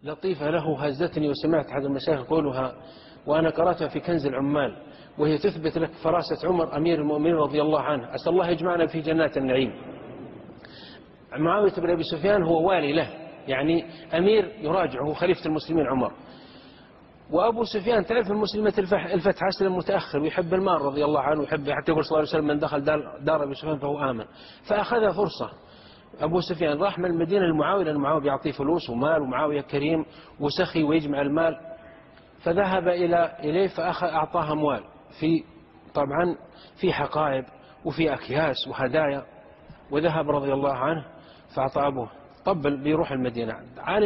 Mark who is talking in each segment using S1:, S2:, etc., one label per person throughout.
S1: لطيفة له هزتني وسمعت أحد المشايخ يقولها وأنا قرأتها في كنز العمال، وهي تثبت لك فراسة عمر أمير المؤمنين رضي الله عنه، أسأل الله يجمعنا في جنات النعيم. معاوية بن أبي سفيان هو والي له، يعني أمير يراجعه خليفة المسلمين عمر. وأبو سفيان تعرف المسلمة الفتح أسلم متأخر ويحب المال رضي الله عنه، ويحب حتى يقول صلى الله عليه وسلم من دخل دار أبي سفيان فهو آمن. فأخذ فرصة أبو سفيان، راح من المدينة لمعاوية لأن معاوية بيعطيه فلوس ومال، ومعاوية كريم وسخي ويجمع المال. فذهب إليه فأعطاه أموال طبعا في حقائب وفي أكياس وهدايا. وذهب رضي الله عنه فأعطى أبوه طبل بيروح المدينة.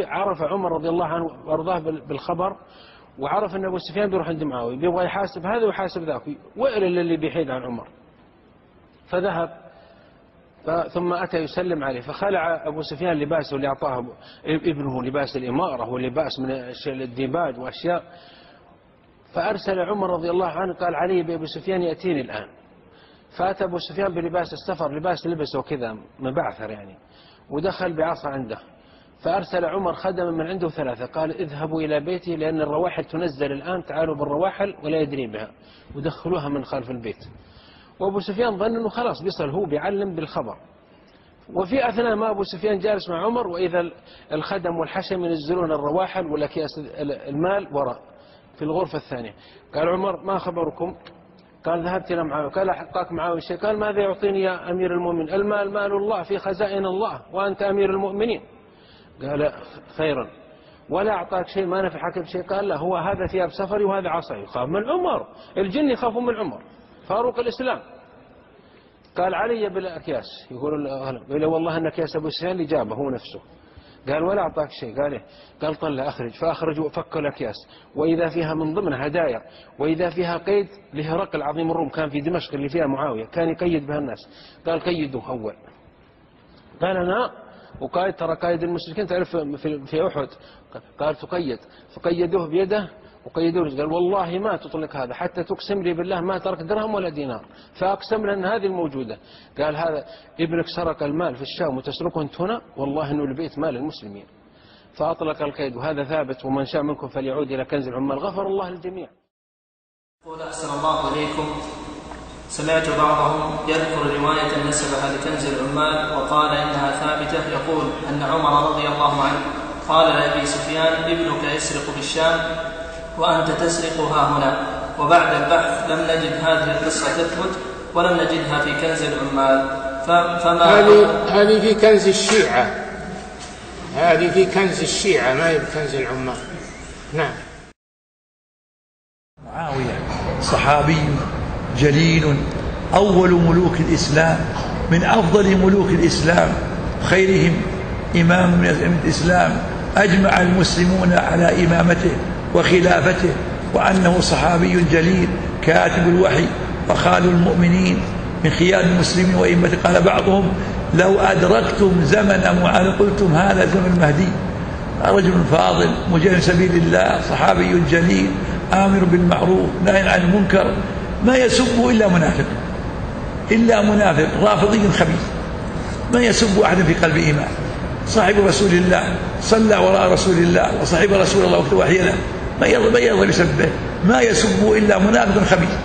S1: عرف عمر رضي الله عنه وارضاه بالخبر، وعرف أن أبو سفيان بيروح عند معاوية بيبغى يحاسب هذا ويحاسب ذاك، وإلى اللي بيحيد عن عمر. فذهب ثم أتى يسلم عليه، فخلع أبو سفيان لباسه اللي أعطاه ابنه، لباس الإمارة ولباس من الديباج وأشياء. فأرسل عمر رضي الله عنه قال علي بأبو سفيان يأتيني الآن. فأتى أبو سفيان بلباس السفر، لباس لبسه كذا مبعثر يعني، ودخل بعصا عنده. فأرسل عمر خدما من عنده 3 قال اذهبوا إلى بيتي لأن الرواحل تنزل الآن، تعالوا بالرواحل ولا يدري بها، ودخلوها من خلف البيت. وأبو سفيان ظن أنه خلاص بيصل هو بيعلم بالخبر. وفي أثناء ما أبو سفيان جالس مع عمر وإذا الخدم والحشم ينزلون الرواحل والأكياس المال وراء في الغرفة الثانية. قال عمر ما خبركم؟ قال ذهبت إلى معاوية. قال أعطاك معاوية شيء؟ قال ماذا يعطيني يا أمير المؤمنين؟ المال مال الله في خزائن الله وأنت أمير المؤمنين. قال خيرا. ولا أعطاك شيء؟ ما نفعك بشيء؟ قال لا، هو هذا ثياب سفري وهذا عصاي. يخاف من عمر، الجن يخافون من عمر فاروق الإسلام. قال علي بالأكياس، يقول والله أن أكياس أبو سفيان اللي جابه هو نفسه. قال ولا أعطاك شيء؟ قال إيه؟ قال طلع أخرج. فأخرج وفك الأكياس، وإذا فيها من ضمن هدايا، وإذا فيها قيد لهرقل عظيم الروم كان في دمشق اللي فيها معاوية، كان يقيد بها الناس. قال قيدوه أول. قال أنا وقائد، ترى قائد المشركين تعرف في أحد. قال تقيد، فقيدوه بيده وقيدوه. قال والله ما تطلق هذا حتى تقسم لي بالله ما ترك درهم ولا دينار. فأقسم لأن هذه الموجودة. قال هذا ابنك سرق المال في الشام وتسرقه أنت هنا، والله أنه البيت مال المسلمين. فأطلق القيد، وهذا ثابت. ومن شاء منكم فليعود إلى كنز العمال. غفر الله للجميع.
S2: قول أحسن الله إليكم، سمعت بعضهم يذكر رواية نسبها لكنز العمال وقال إنها ثابتة، يقول أن عمر رضي الله عنه قال لأبي سفيان ابنك يسرق بالشام وأنت تسرق ها هنا. وبعد البحث لم نجد هذه القصة تثبت ولم نجدها في كنز العمال.
S3: هذه في كنز الشيعة، هذه في كنز الشيعة ما هي بكنز العمال. نعم.
S4: معاوية صحابي جليل، أول ملوك الإسلام، من أفضل ملوك الإسلام، خيرهم إمام من الإسلام، أجمع المسلمون على إمامته وخلافته، وأنه صحابي جليل كاتب الوحي وخال المؤمنين من خيار المسلمين وإمته. قال بعضهم لو أدركتم زمن معاوية قلتم هذا زمن المهدي. رجل فاضل مجاهد سبيل الله، صحابي جليل، آمر بالمعروف نهي عن المنكر، ما يسبه إلا منافق، إلا منافق رافضي خبيث، ما يسب أحد في قلب إيمان. صاحب رسول الله، صلى وراء رسول الله وصاحب رسول الله وقت وحي له، ما يرضى بسبه، ما يسب إلا منافق خبيث.